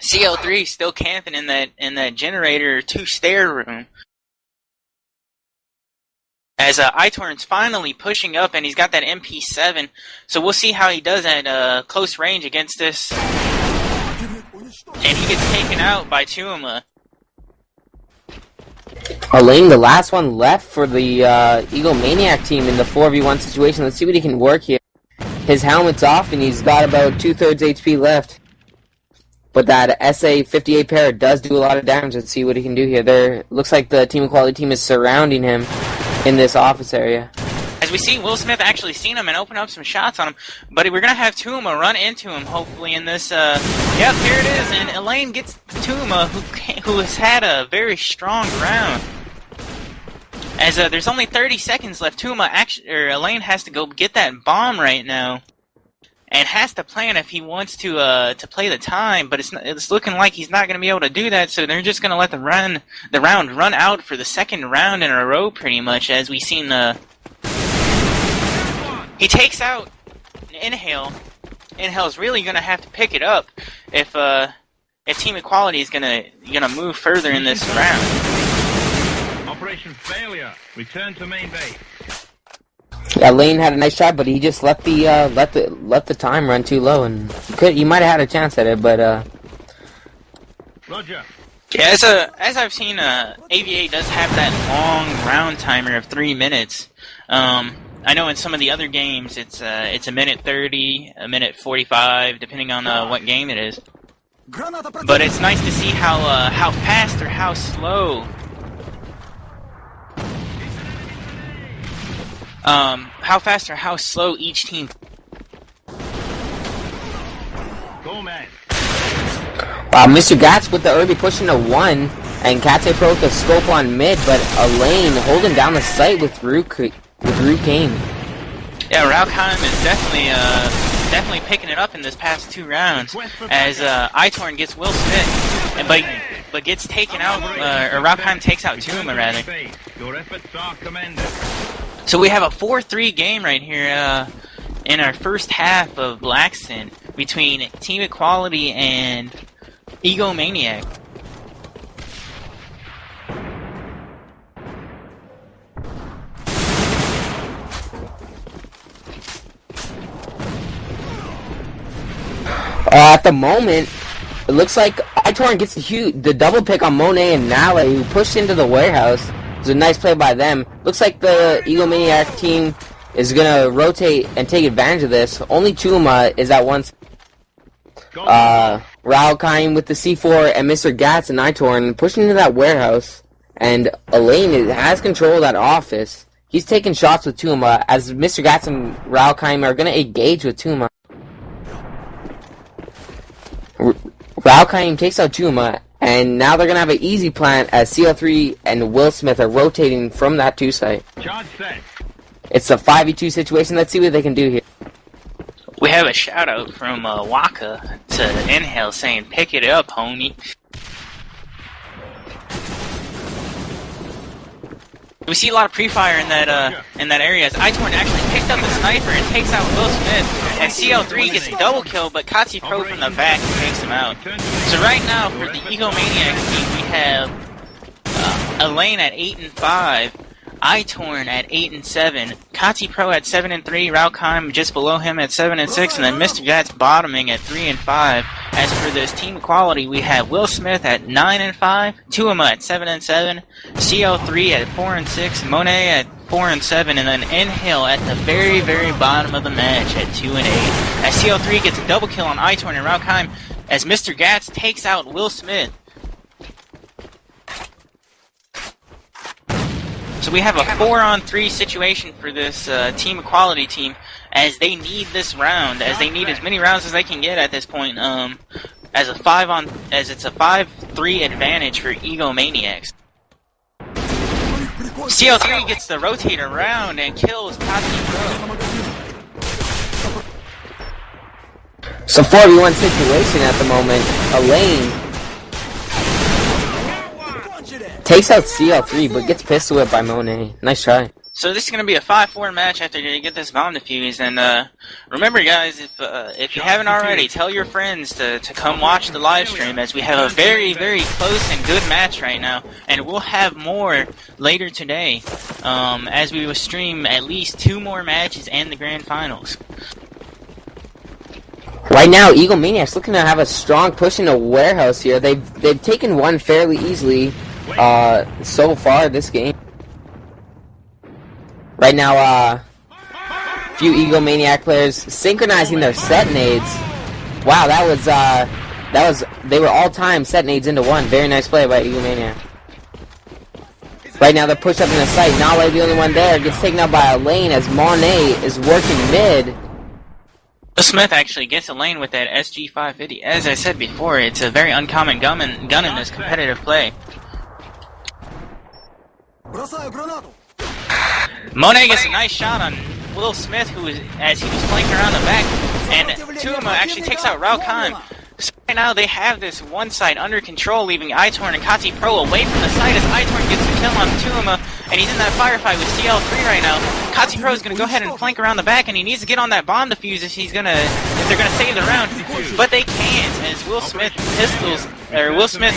CO3 still camping in that generator 2 stair room. As iTorn's finally pushing up, and he's got that MP7, so we'll see how he does at close range against this. And he gets taken out by Tuuma. Elaine, the last one left for the egomaNiac team in the 4v1 situation. Let's see what he can work here. His helmet's off, and he's got about 2/3 HP left. But that SA-58 pair does do a lot of damage. Let's see what he can do here. There looks like the Team Equality team is surrounding him in this office area. As we see, Will Smith actually seen him and open up some shots on him, but we're gonna have Tuuma run into him hopefully in this. Yep, here it is, and Elaine gets Tuuma, who has had a very strong round. As there's only 30 seconds left, Elaine has to go get that bomb right now, and has to plan if he wants to play the time. But it's looking like he's not gonna be able to do that, so they're just gonna let the round run out for the second round in a row, pretty much. As we seen he takes out Inhale. Inhale's really gonna have to pick it up if Team Equality is gonna move further in this round. Operation failure. Return to main base. Yeah, Lane had a nice shot, but he just let the time run too low, and he might have had a chance at it, but Roger. Yeah, as I've seen, AVA does have that long round timer of 3 minutes. I know in some of the other games it's a minute 30, a minute 45, depending on what game it is. But it's nice to see how fast or how slow. How fast or how slow each team. Go, man. Mr. Gats with the early push into 1, and Kate Pro with the scope on mid, but Elaine holding down the site with Rook Game. Yeah, Raukheim is definitely picking it up in this past 2 rounds, as iTorn gets Will Smith, but gets taken out, or Raukheim takes out Tuuma rather. Your efforts are commended. So we have a 4-3 game right here in our first half of Blackson between Team Equality and egomaNiac. At the moment, it looks like iTorn gets the double pick on Monet and Nala, who pushed into the warehouse. It was a nice play by them. Looks like the egomaNiac team is gonna rotate and take advantage of this. Only Tuuma is at once. Raukheim with the C4 and Mr. Gats and iTorn pushing into that warehouse. And Elaine has control of that office. He's taking shots with Tuuma, as Mr. Gats and Raukheim are gonna engage with Tuuma. Raukheim takes out Tuuma, and now they're going to have an easy plan as CO3 and Will Smith are rotating from that 2 site. Charge set. It's a 5v2 situation. Let's see what they can do here. We have a shout out from Waka to Inhale saying, "Pick it up, homie." We see a lot of pre-fire in that area, as iTorn actually picked up the sniper and takes out Will Smith, and CL3 gets a double kill, but Katsi Pro from the back takes him out. So right now, for the egomaNiac team, we have Elaine at 8-5, iTorn at 8-7, Katsi Pro at 7-3, Raukheim just below him at 7-6, and then Mr. Gats bottoming at 3-5. As for this Team Equality, we have Will Smith at 9-5, Tuuma at 7-7, CL3 at 4-6, Monet at 4-7, and then Inhale at the very, very bottom of the match at 2-8. As CL3 gets a double kill on iTorn and Raukheim, as Mr. Gats takes out Will Smith. So we have a 4-on-3 situation for this Team Equality team, as they need this round, as they need as many rounds as they can get at this point. As it's a 5-3 advantage for egomaNiacs. CL3 gets the rotate around and kills Katsi Pro. So 4v1 situation at the moment. Elaine takes out CL3, but gets pistol whipped by Monet. Nice try. So this is going to be a 5-4 match after you get this bomb defused, and remember guys, if you haven't already, tell your friends to come watch the live stream, as we have a very, very close and good match right now, and we'll have more later today, as we will stream at least 2 more matches and the grand finals. Right now, egomaNiac's looking to have a strong push in the warehouse here. They've taken one fairly easily so far this game. Right now, few egomaNiac players synchronizing their set nades. Wow, they were all-time set nades into one. Very nice play by egomaNiac. Right now, they're pushed up in the site. Nale, the only one there, gets taken out by a lane as Monet is working mid. Smith actually gets a lane with that SG-550. As I said before, it's a very uncommon gun in this competitive play. Monet gets a nice shot on Will Smith, as he was flanking around the back, and Tuuma actually takes out Raukheim. So right now they have this one side under control, leaving iTorn and Kati Pro away from the site as iTorn gets the kill on Tuuma, and he's in that firefight with CL3 right now. Kati Pro is going to go ahead and flank around the back, and he needs to get on that bomb defuse if they're going to save the round, but they can't, as Will Smith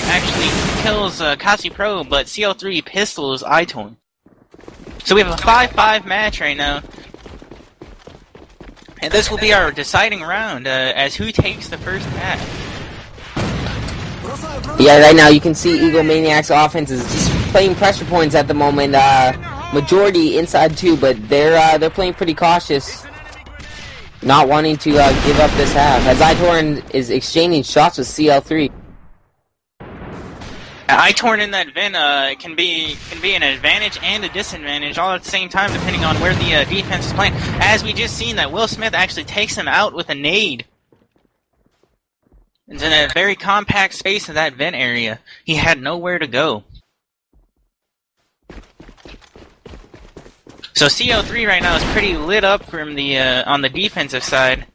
actually kills Kati Pro, but CL3 pistols iTorn. So we have a 5-5 match right now. And this will be our deciding round, as who takes the first half. Yeah, right now you can see egomaNiac's offense is just playing pressure points at the moment. Majority inside too, but they're playing pretty cautious, not wanting to give up this half. As iTorn is exchanging shots with CL3. iTorn in that Vin can be an advantage and a disadvantage all at the same time, depending on where the defense is playing. As we just seen that Will Smith actually takes him out with a nade. It's in a very compact space in that vent area. He had nowhere to go. So CO3 right now is pretty lit up from the on the defensive side,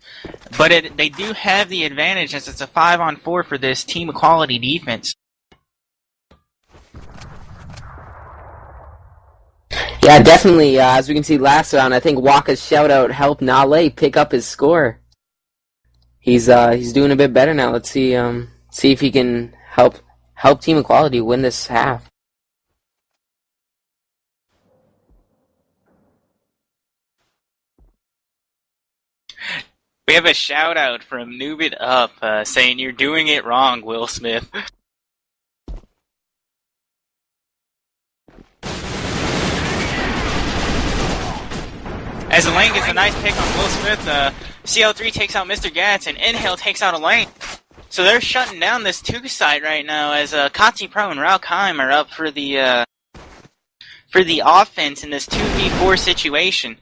but they do have the advantage as it's a 5-on-4 for this team equality defense. Yeah, definitely. As we can see last round, I think Waka's shoutout helped Nale pick up his score. He's doing a bit better now. Let's see if he can help Team Equality win this half. We have a shout out from Noob It Up saying you're doing it wrong, Will Smith. As the lane gets a nice pick on Will Smith, CL3 takes out Mr. Gats, and Inhale takes out a lane. So they're shutting down this 2 side right now, as Kati Pro and Raukheim are up for the offense in this 2v4 situation.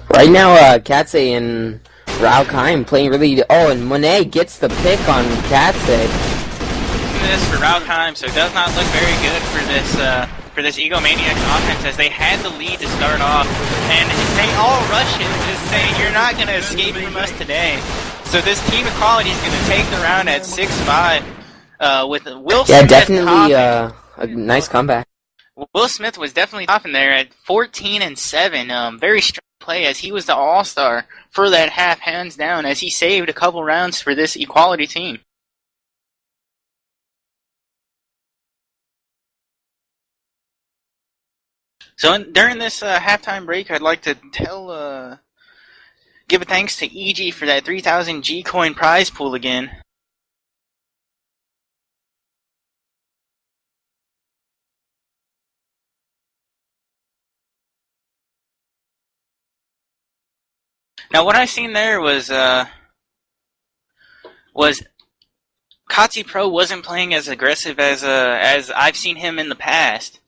Right now, Katse and Raukheim playing really... Oh, and Monet gets the pick on Katse. This for Raukheim, so it does not look very good for this egomaNiac offense, as they had the lead to start off, and they all rush it, just saying, you're not going to escape from us today. So this team equality is going to take the round at 6-5, with Will Smith. Yeah, definitely a nice comeback. Will Smith was definitely top in there at 14-7. Very strong play, as he was the all-star for that half, hands down, as he saved a couple rounds for this equality team. So during this halftime break, I'd like to give a thanks to EG for that 3,000 G-Coin prize pool again. Now, what I seen there was Kati Pro wasn't playing as aggressive as I've seen him in the past.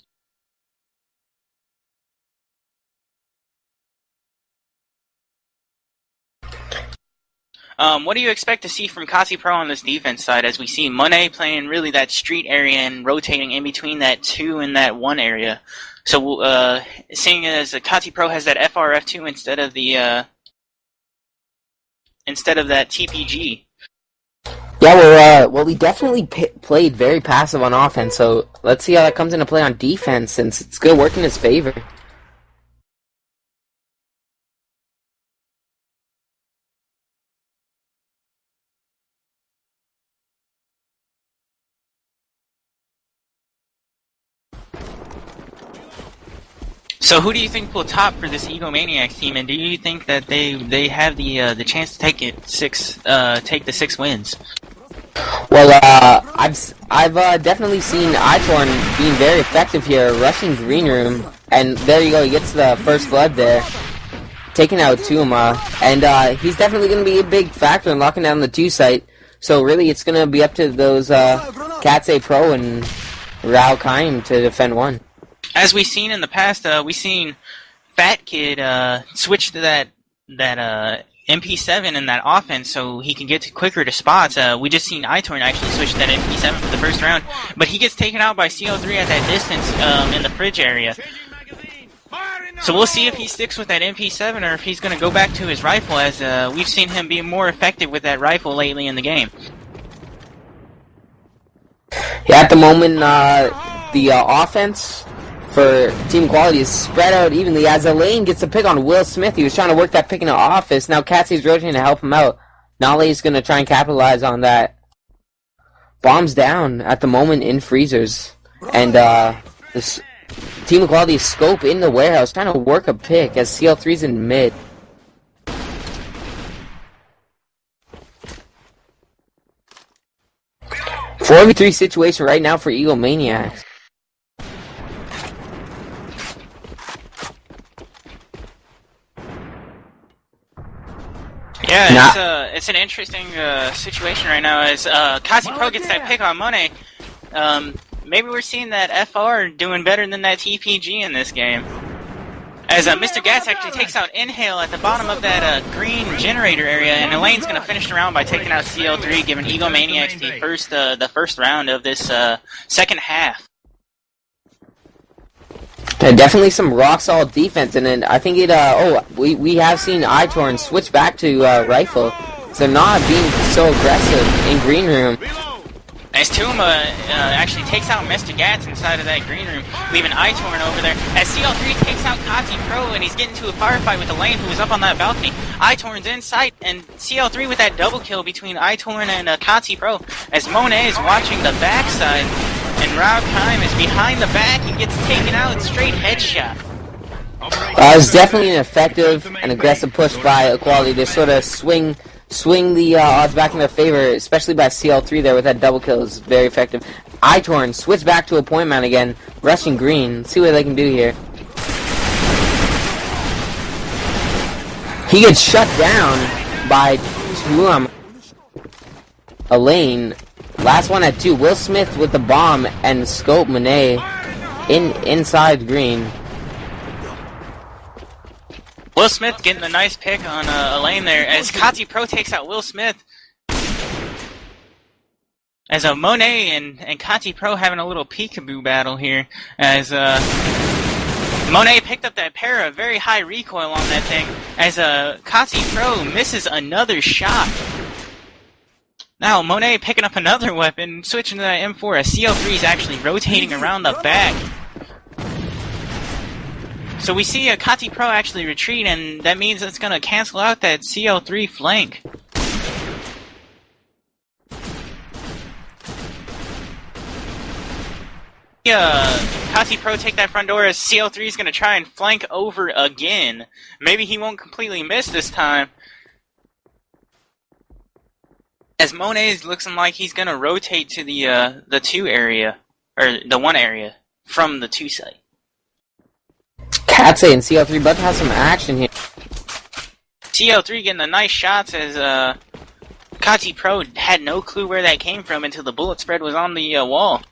What do you expect to see from Kasi Pro on this defense side as we see moNe playing really that street area and rotating in between that 2 and that 1 area? So, seeing as Kasi Pro has that FRF2 instead of that TPG. Yeah, well, we definitely played very passive on offense, so let's see how that comes into play on defense, since it's going to work in his favor. So who do you think will top for this egomaNiac team, and do you think that they have the chance to take the 6 wins? Well, I've definitely seen iTorn being very effective here, rushing green room, and there you go, he gets the first blood there, taking out Tuma, and he's definitely going to be a big factor in locking down the 2 site. So really, it's going to be up to those Katse Pro and Rao Kaim to defend 1. As we've seen in the past, we've seen Fat Kid switch to that MP7 in that offense so he can get quicker to spots. We just seen iTorn actually switch to that MP7 for the first round, but he gets taken out by CO3 at that distance in the fridge area. So we'll see if he sticks with that MP7 or if he's going to go back to his rifle, as we've seen him be more effective with that rifle lately in the game. Yeah, at the moment, the offense for Team Quality is spread out evenly as Elaine gets a pick on Will Smith. He was trying to work that pick in the office. Now Katsy's rotating to help him out. Nale's going to try and capitalize on that. Bombs down at the moment in freezers. And this Team Quality's scope in the warehouse trying to work a pick as CL3's in mid. Four v 3 situation right now for egomaNiac. Yeah, it's an interesting situation right now as Kasi Pro gets that pick on moNe. Maybe we're seeing that FR doing better than that TPG in this game. As Mr. Gas actually takes out Inhale at the bottom of that green generator area, and Elaine's going to finish the round by taking out CL3, giving egomaNiac the first round of this second half. Definitely some rock-solid defense, and then I think we have seen iTorn switch back to rifle, so not being so aggressive in green room. As Tuma actually takes out Mr. Gats inside of that green room, leaving iTorn over there. As CL3 takes out Kati Pro, and he's getting to a firefight with Elaine, who is up on that balcony. iTorn's in sight, and CL3 with that double kill between iTorn and Kati Pro. As moNe is watching the backside, and Rao Kaim is behind the back, he gets taken out, straight headshot. It was definitely an effective and aggressive push by Equality to sort of swing the odds back in their favor, especially by CL3 there with that double kill. Is very effective. iTorn switch back to a point man again, rushing green. Let's see what they can do here. He gets shut down by Elaine. Last one at 2. Will Smith with the bomb and scope moNe inside green. Will Smith getting a nice pick on Elaine there as Kati Pro takes out Will Smith. As moNe and Kati Pro having a little peekaboo battle here. As moNe picked up that para, very high recoil on that thing. As Kati Pro misses another shot. Now moNe picking up another weapon, switching to that M4 as CL3 is actually rotating around the back. So we see a Kati Pro actually retreat, and that means it's going to cancel out that CL3 flank. Kati Pro take that front door as CL3 is going to try and flank over again. Maybe he won't completely miss this time. As moNe looks like he's going to rotate to the 2 area, or the 1 area, from the 2 site. Katse and CL3 both have some action here. CL3 getting the nice shots as Kati Pro had no clue where that came from until the bullet spread was on the wall.